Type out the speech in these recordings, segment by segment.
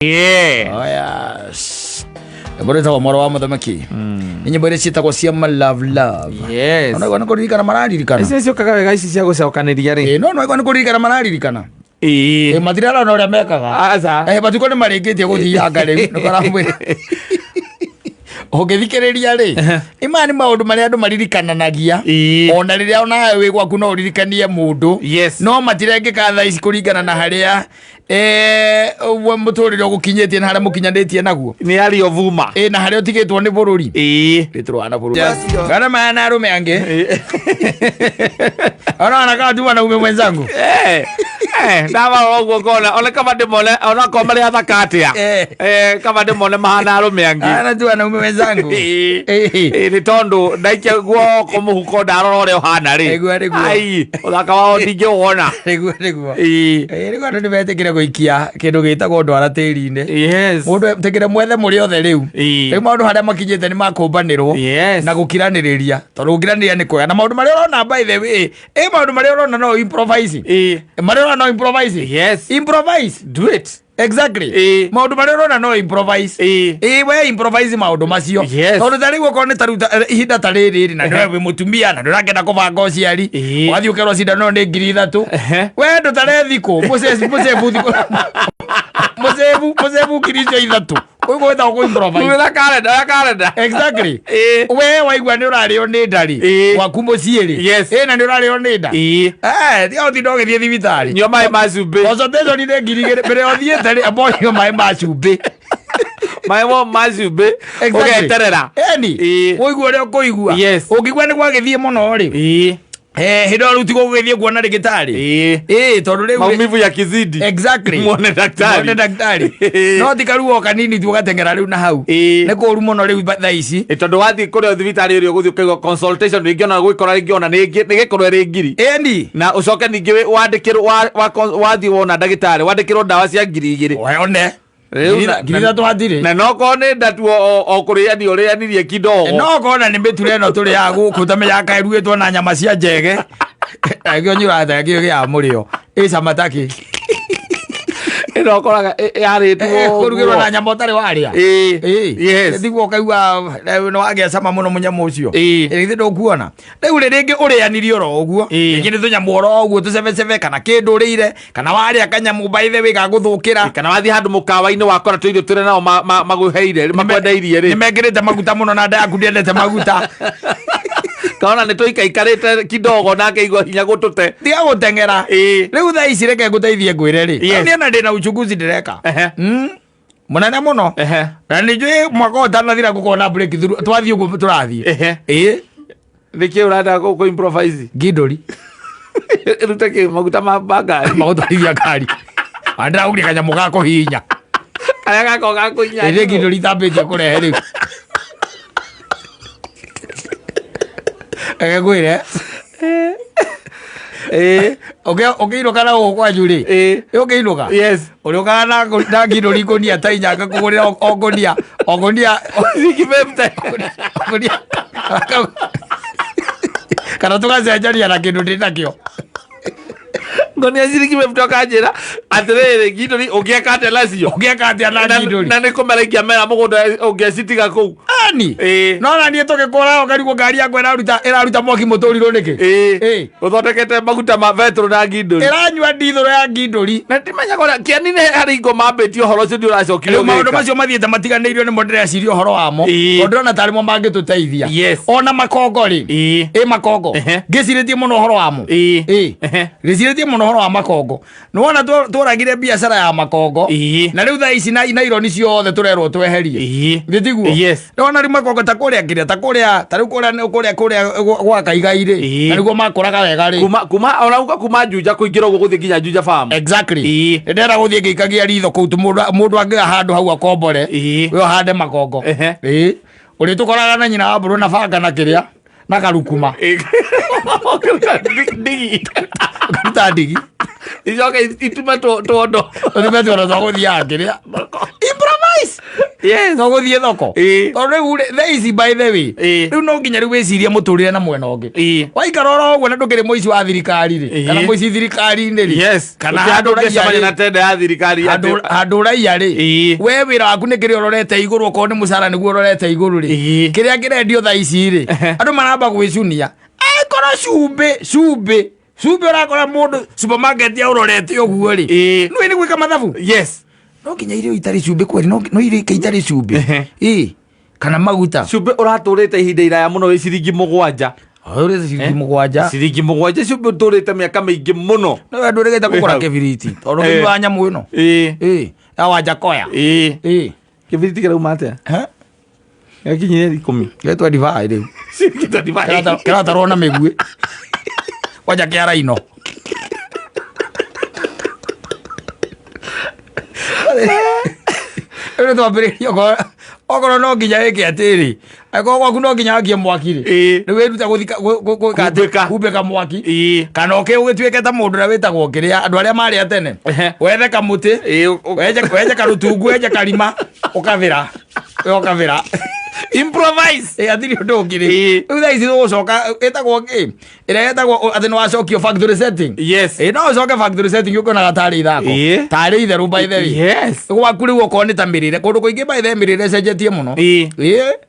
Oh yes. Mbona wa moro wa muthamaki. Nyimbo iria ciitagwo cia love. Yes. Ona gwa kuririkana mararirikana. Ici cio kagaga ici cia gucokaniria ri. No gwa kuririkana mararirikana. Matirara no ria mekaga. Aza. Batuko ni maringitie guthianga riu. Nikoramwira. Ugithikiriria ri imani maundu maria andu maririkananagia ona riria ona wi gwaku no uririkanie mundu no matirengeka thaa ici kuringana na haria muturire gukinyitie na haria mukinyanditie naguo ni ari ovuma na haria utigitwo ni bururi ritwa na bururi kana maana arume ange ona kana tu wana ume mwenzangu ndawa ogwo kona ona kama ndimone ona ko mari athakatia kama ndimone mahana arume ange ana tu wana ume mwenzangu ni tondu ndaikia guoko muhuko ndarora uria uhana ri ai uthaka wao ndingiwona riguo andu nimetikire guikia kindu gitagwo ndwara tiri-ini mundu tekire mwethe muri othe riu maundu haria makinyite ni makumbanirwo na gukiraniriria tondu gukiraniria ni kwega na maundu maria urona by the way maundu maria urona no improvise maria urona no improvise improvise do it exactly maundu maria urona no improvise we improvise maundu macio tondu tari guko ni taruta ihinda tariri na ndiwe mutumia na nduragenda kubanga uciari wathi ukerwo cindano ni 3,000 we ndo tarethiku musebu kiricio ithatu ugo wetha ugo improvise wetha calendar exactly we waigua ni urario ni ndari waku muciiri na ni urario ni nda thia uthi ndogithie thibitari nyua mai macumbi consultation ni 2,000 mbere uthiete ri aboyo mai macumbi maimo macumbi ugeterera uigua uria ukuigua ungigua ni gwagithie muno ri hindo ruti gugithie kuona rigitari tondu riu maumivu ya kizidi exactly muone daktari no tikaruo kanini tu gatengera riu na hau ni kuru muno riu thaa ici tondu wathi kuria thibitari uri uguthi ukigwa consultation ringiona gwikora ringiona ni gikorwo ri ngiri na ucoke ningi wandikirwo wathi wona daktari wandikirwo dawa cia 2,000 wone Girida twatire na no kone ndatu o kuriani urianirie kidogo no kona ni miture no turi ya guku tamenya kairuitwo na nyama cia njege agio nyura ta agio ya murio samataki ino koraga yaritwo kurugirwo na nyama utari waria ndigwo kaigua no agia sama muno munyamu ucio rithi ndukuona riu ringi urianirio ro uguo ringi ni tunyamu ro uguo tucebecebe kana kindu urire kana waria kanyamu by the way gaguthukira kana wathi handu mukawa-ini wakora tuirio turi nao maguheire makwendeirie ri nimekirite maguta muno na ndaku ndiendete maguta kaona ni tuikaikarite kidogo na keigwa hinya gutute ndia gutengera riu thaa ici reke nguteithie ngwire ri ni na ndina uchunguzi ndireka munene muno na ninjui mwaka utanathira gukona breakthrough twathie uguo turathie thiki urada ku improvise gidori ruteke maguta mabagari magutarithia kari andra uri kanyamu gako hinya aya gako hinya gidori tambitie kurehe riu gwire okay iruka na uko ajuri okay iruka uruka na gidori konia tainyanga kugurira ogonia zikibemta ogonia kana tugacenjania na kindu ndinakio ngonia ziriki metoka njira atiriri gidori ugiakate lacio na gidori na nikumerekia mera mugunda ugecitiga ku ani no na nie tugikora okarigo ngari yakwa iraruta moki muturirwo niki uthondekete maguta ma vetro na gidori iranyua ndithoro ya gidori na timenya kora kianine hari ngo mambeti uhoro cio ndiracokire maundu macio mathiete matiganeirio ni mo ndireciria uhoro wamo tondu ona tarimo mangituteithia ona makongo ri makongo ngiciritie muno uhoro wamo ngiciritie muno uhoro wa makongo nuona turagire biashara ya makongo na riu thaa ici na ironi ciothe turerwo tweherie ngitiguo nona ri makongo ta kuria ngiria ta kuria tariu kuria gwa kaigaire na niguo makuraga wega ri kuma onauga kuma Juja kuingira uguo guthi nginya Juja farm exactly ndera guthi ngikagia ritho kuu mundu angia handu hau akombore we hande makongo uri tukoraga na nyina wa mburu na banga na kiria na karukuma ndigi icoke itume tuondo tuguthia ngiria improvise Yes. No guthie thoko. Tondu ici by the way. Riu no nginya riu wicirie muturire na mwena ungi. Waikara uguo na ndukiri muici wa thirikari ri. Kana muici thirikari-ini ri. Yes. Kana andu raiya na tenda ya thirikari. Andu raiya ri. We wira waku ni kiri urorete iguru ko ni mucara niguo urorete iguru ri. Kiria kirendio tha ici ri. Andu maramba gwicunia. Kora Sube urakora mundu supermarket ya urorete uguo ri. No ni gwika mathabu. Yes. No kinya irio itari sube kweri no irio itari sube. Kana maguta. Sube uraturite ihinda iraya muno wi ciringi 7. Urete ciringi 7. Ciringi 7 sube uturite miaka mingi muno. No andu regeta gukora kibiriti. Tondu kinywa nyamu ino. Ya Wajakoya. Kibiriti kira umate. Yakinyire 10. Getwa divai riu. Kita divai. Kira tarona megue. Waja kiara ino. Ere twambiriria okoro no nginya ike atiri ako gwaku no nginya akie mwaki ri ni wiruta guthika kubeka mwaki kana oke ugituike ta mundu na witagwo kiria andu aria mari atene wethe kamuti weje karutungu weje karima ukavira improvise athiri undu ngiri riu thaa ici gucoka itagwo ki ira itagwo ati no acokio factory setting. Yes. No ucoke factory setting uko na gatari ithako tari itheru by the way. Yes. Gwaku riu uko ni ta mirire kundu kuingi by the way mirire cenjetie muno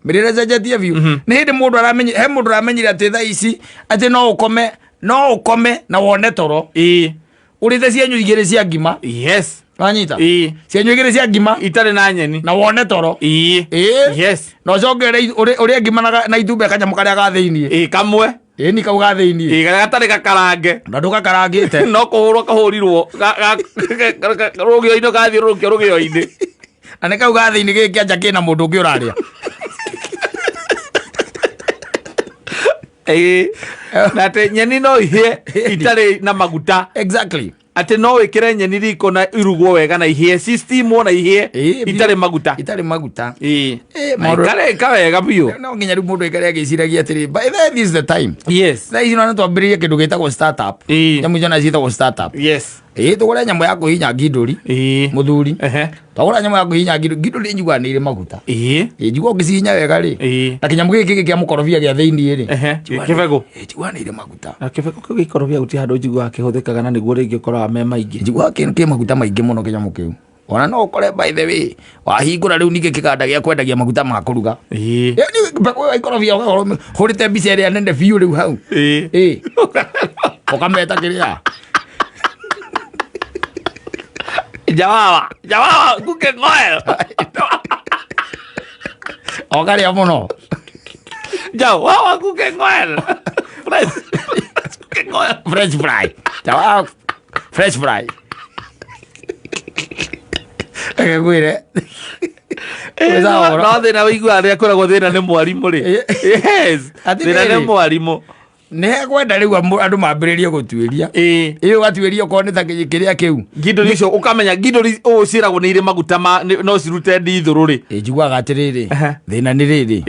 mirire cenjetie view ni hindi mundu aramenye he mundu aramenyire ati thaa ici ati no ukome na wone toro urite cienyu igiri cia ngima. Yes. Wanyita cienyu igiri cia ngima itare na nyeni na wone toro. Yes. No congere uri ngima na itumbe kanyamu karia ga thiini kamwe ni kau ga thiini gatari gakarange na ndugakarangite no kuhurwo kahurirwo rugio-ino gathiururukio rugio-ini na ni kau ga thiini giki anja kina mundu ungi uraria na te nyeni no ihie itari na maguta. Exactly. Ati no wikire nyeni riko na irugwo wega na ihie system na ihie itari maguta kare ka wega biyo no nginya mundu ikare agiciragia atiri by this is the time. Yes. Tha ici no twambiririe kindu gitagwo startup nyamu jona citagwo startup. Yes. Tugure nyamu ya kuhinya nginduri muthuri tugura nyamu ya kuhinya nginduri njugua ni ire maguta njugua ngicihinya wega ri na kinyamu giki kia mukorobia gia thiini ri kibego njugua ni ire maguta kibego kiu gikorobia guti handu njugua kihuthikaga na niguo ringi ukoraga me maingi njugua ki maguta maingi muno kinyamu kiu ona no ukore by the way wahingura riu ningi kiganda gia kwendagia maguta ma kuruga ni ikorobia hurite mbica iria nene biu riu hau ukameta kiria Jawawa kuke ngoel okaria muno Jawawa kuke ngoel fresh fry Jawawa fresh fry gwire no thina wigua ria koragwo thina ni mwarimu ri. Yes, thina ni mwarimu ne kwenda riu andu mambiririe gutuiria gatuiria ko ni ta kiria kiu nginduri icio ukamenya nginduri uciragwo ni ire maguta no cirute ndithuru ri njiguaga atiriri thina ni riri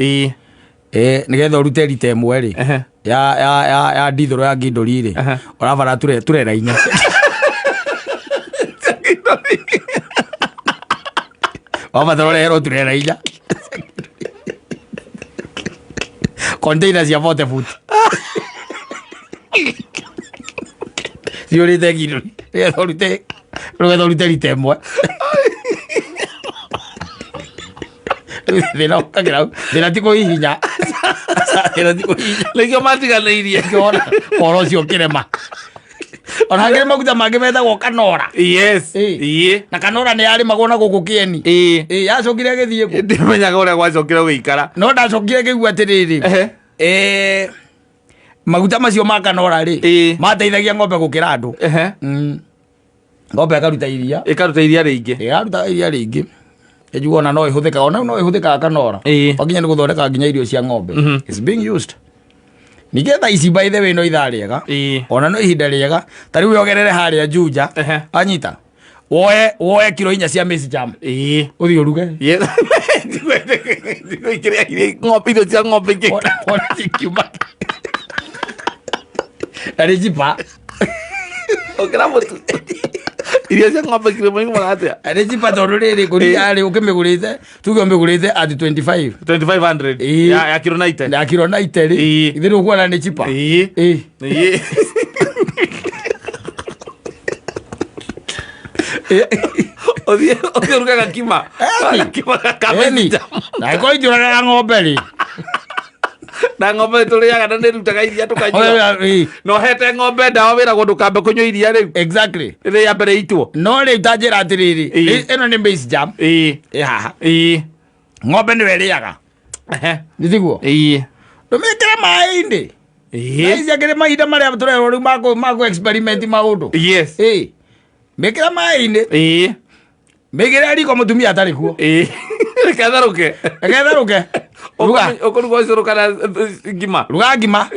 nigetha urute rita imwe ri ya ndithuru ya nginduri ri urabara turera inya wabatharorero turera inya containers ya 40 foot Siurite nginduri rugetha urute rita imwe thina ti kuhihinya nikio matiganeirie koro ucio kirema ona hangire maguta mangi metagwo kanora. Yes. Na kanora ni yari magona guku kieni yacokire githie ku ndimenyaga uria gwacokire gwikara no ndacokire kigua atiriri maguta macio ma kanora ri mateithagia ng'ombe gukira andu ng'ombe akaruta iria ringi ejugo na no ihuthika ona no ihuthika kanora wakinya ni guthondeka nginya irio cia ng'ombe. It's being used nigetha ici by the way no ithaa riega ona no ihinda riega tari yogerere haria Juja anyita woe kilo 4 cia maize jam uthi uruge ikiria ire ng'ombe irio cia ng'ombe ingi ona cikiuma ari jipa okera mutu iria cia ng'ombe kilo moima atia ane chipa tondu riri kuriari ukimigurite tuge umigurite at 2500 ya kilo 90 ya kilo 90 ri ithiru kuona ni chipa othie rugaga kima kakameni na ko ijuraga ng'ombe ri na ng'ombe turiaga na nirutaga iria tukanyua no hete ng'ombe ndawa wiragwo ndukambe kunyua iria riu exactly ri ya mbere itwo no ri utanjira atiriri ino ni base jam haha ng'ombe ni weriaga nitiguo ndumikire mai-ini ici akiri mahinda maria turerwo riu maku experiment maundu mikira mai-ini migire riko mutumia atari kuo rekatharuke ukuruga ucuru kana ngima ruga ngima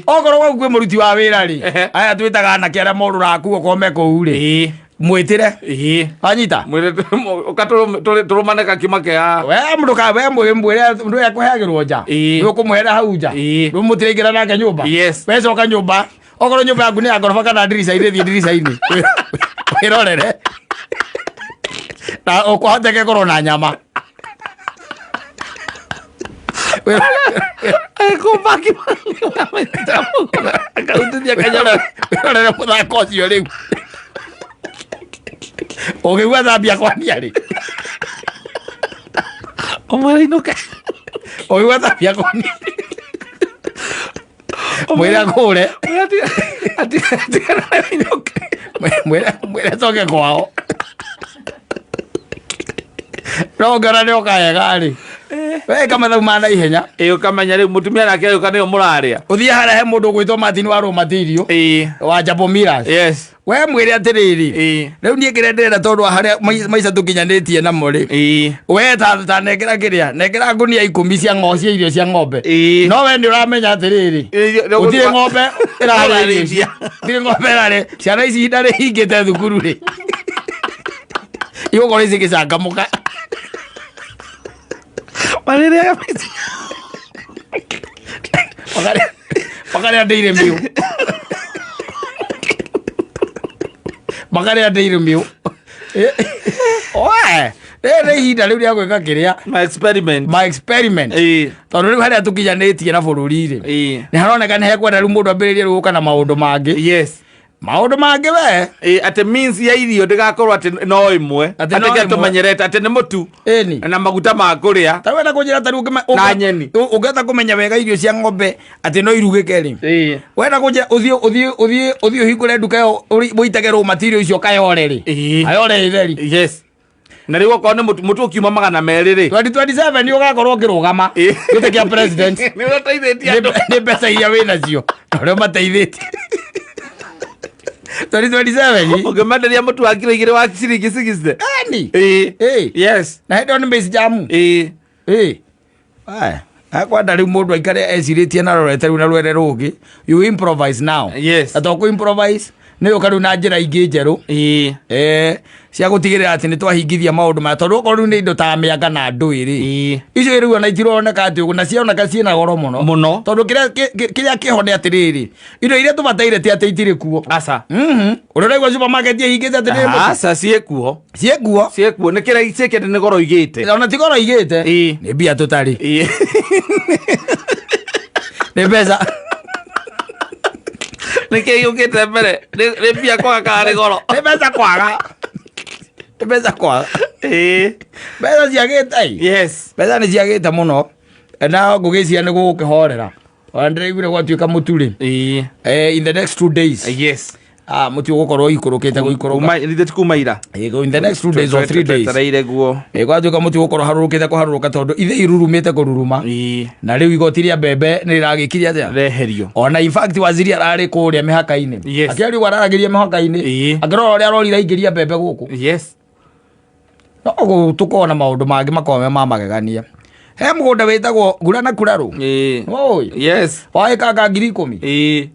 okorwo gwau kwi muruti wa wira ri aya twitaga anake aria moruraga kuo kome kuu ri mwitire anyita turumane kakima kea we munduka we mwire ndu ekuheagirwo nja ni ukumuhera hau nja ndu mutiraingira nake nyumba we coka nyumba okorwo nyumba yaku ni ya ngoroba kana ndirica-ini thie ndirica-ini wirorere na ukuhoteke korwo na nyama akautithia kanyama wirorere muthako ucio riu ukigua thambia kwania ri umariinuka ukigua thambia kwania mwire akure mwire coke kwao rongera nä okayega rä weka mathau ma naihenya ukamenya rä mutumia nake ayuka nä o må rarä a å thiä harä he må ndå gwä two Martin wa Raw Material wa Jabo Miras we mwä re atä rä rä rä u niä kä rä ndärenda tondå harä maica tå kinyanä tie namo rä we tanengera kä rä a nengera ngunia 10 cia cia irio cia ng'ombe no we nä å ramenya atä rä rä å tirä ng'ombe ä rarä tirä ng'ombe ä rarä ciana ici hinda rä hingä te thukuru rä igå korwo icä gä cangamå ka marĩrĩa makarĩa ndĩire miũ makarĩa ndĩire miũ oe rĩrĩ ihinda rĩu rĩa gwĩka kĩrĩa my experiment tondũ rĩu harĩa tũkinyanĩtie na bũrũri-rĩ nĩ haroneka nĩ hekwenda rĩu mũndũ ambĩrĩrie rĩu gũka na maũndũ mangĩ maundu mangi we ati means ya irio ndigakorwo ati no imwe ati tumenyerete ati ni mutu na maguta ma kuria ta wenda kunjira tari na nyeni ungeta kumenya wega irio cia ng'ombe ati no irugike ri wenda kunjira uthie uhingure nduka yo muitage Raw Material icio kayore ri ayore itheri na riu ko ni mutu ukiuma 200 ri 2027 ni ugakorwo ukirugama gute kia president ni uteithitie andu ni mbeca iria wina cio uri mateithitie 2027 ungemenderia mutu wa kilo 2 wa ciringi 60 yes na ndo ni base jamu akwenda riu mundu aikare eciritie na rorete riu na rwere rugi you improvise now atoko improvise ni ukaru na njira ingi njeru cia gutigirira ati ni twahingithia maundu ma tondu okorwo ni indo ta mianga na ndwiri icio riu ona itironeka ati na cioneka ciina goro muno tondu kiria kihone atiriri indo iria tubataire ti ati itire kuo asa uriraigua supermarket ihingite ati asa ciekuo ni kiria icekete ni goro igite ona ti goro igite ni bia tutari ni mbeca nike yukite mbere ni bia kwaga kari goro ni mbeca kwaga mbeca ciagite mbeca ni ciagite muno na ngugiciria ni gugukihorera ndiraiguire gwatuika muturi in the next 2 days muti ugukorwo ikurukite guikuruma kuma ira in the next 2 days or 3 days tareire guo gwatuika muti ugukorwo harurukite kuharuruka tondu ithe irurumite kururuma na riu igoti ria mbembe ni riragikiria atia reherio ona in fact waziri arari kuria mihaka-ini akiari araragiria mihaka-ini angirora uria arorira ingiria mbembe guku no tukona maundu mangi makome ma magegania he mugunda witagwo ngura na kuraru waikanga 10,000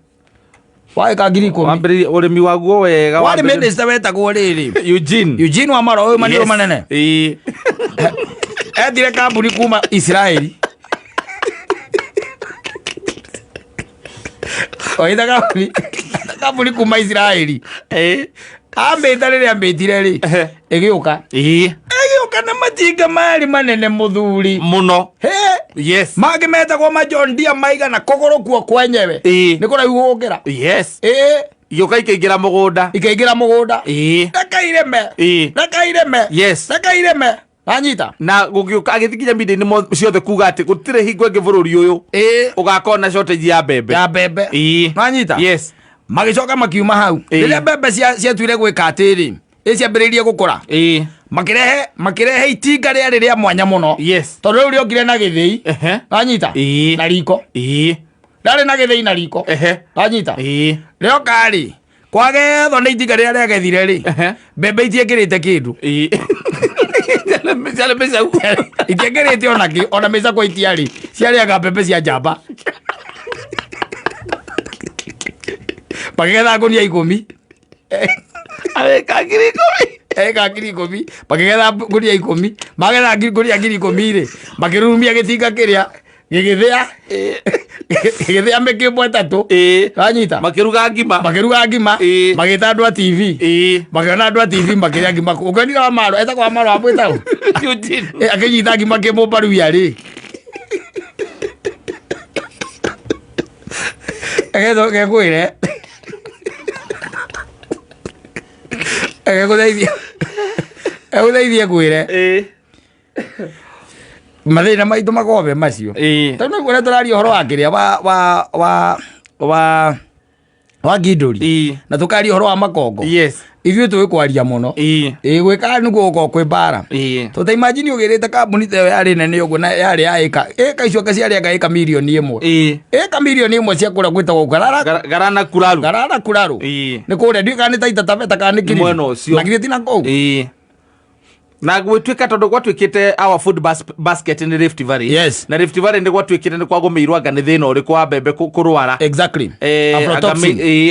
waika 10,000 wambiri urimi waguo wega wari minister wetagwo riri Eugene Wamalwa uyu maniro manene ethire kambuni kuma Israeli oitha kambuni kuma Israeli ambita riria ambitire ri igiuka igiuka na matinga mari manene muthuri muno yes mage metagwo ma John Deere maiga na kogoro kuo kwenyewe ni kuraihu ugira yes igiuka ikaingira mugunda rekaireme yes rekaireme anyita na gugiuka agithikinya mbinde ni ciothe kuga ati gutire hingo nge bururi uyu ugakona shortage ya mbembe anyita yes magicoka makiuma hau riria mbembe ciatuire gwika atiri ciambiririe gukura makirehe itinga riria mwanya muno yes tondu riu riokire na githii anyita na riko ndari na githii na riko anyita riokari kwagethwo ni itinga riria riagethire ri mbembe itiekirite kindu itiekirite ona mesa kwa itiari ciariaga mbembe cia njamba makigetha ngunia 10 eka ngiri 10 makigetha ngunia 10 magetha ngunia 10 ri makirumia gitinga kiria gigithia meke tatu anyita makiruga ngima magita andu a TV makiona andu a TV makiria ngima ukenira wa maro eta kwa maro apwetao akinyita ngima ke mumbaru ya ri egedo ke kwire egudeithie kwire mathina maitu magobe macio tondu kwire turari horo wa kiria wa Ginduri na tukari horo wa makongo ithuĩ tũĩ kwaria mũno gwĩka nĩguo gũkorwo kwĩ mbara tũta imagine ũgĩrĩte kambuni ta ĩyo yarĩ nene ũguo na yarĩ ya ĩka icio ciarĩaga ĩka mirioni 1 ĩka mirioni 1 cia kũrĩa gwĩtagwo Garana Kuraru nĩ kũrĩa ndiũĩ kana nĩ Taita Taveta kana nĩ Kilifi na githĩ ti na kũu na gwituika tondu gwatuikite our food basket in Rift Valley yes na Rift Valley ni gwatuikite ni kwagumirwa ngani thina uri kwa mbembe kurwara exactly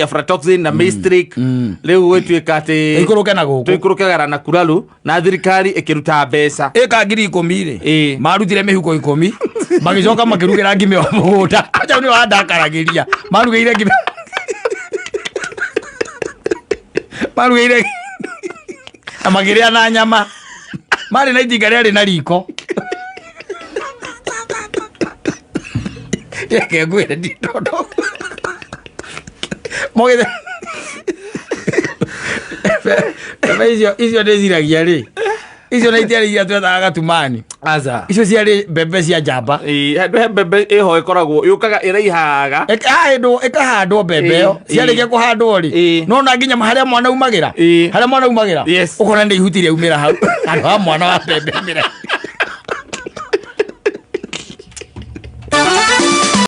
aflatoxin na mastric riu gwituika ati ikuruke na guku ikuruke Garana Kuraru na thirikari ikiruta mbeca ika ngiri 10 ri marutire mihuko 10 magicoka makirugira ngime wa mugunda acha ni wandakaragiria marugeire ngime amagiria na nyama mari na itinga riari na riko yake ngwire nditondo mogithe icio ndĩciragia rĩ icio na itiarĩ iria twetaga gatumani aza icio ciarĩ mbembe cia njamba handũ he mbembe ĩho ĩkoragwo yũkaga ĩraihaga ĩkahandwo mbembe ĩyo ciarĩkia kũhandwo rĩ nona nginya harĩa mwana umagĩra ũkona nĩ ihuti rĩaumĩra hau handũ ha mwana wa mbembe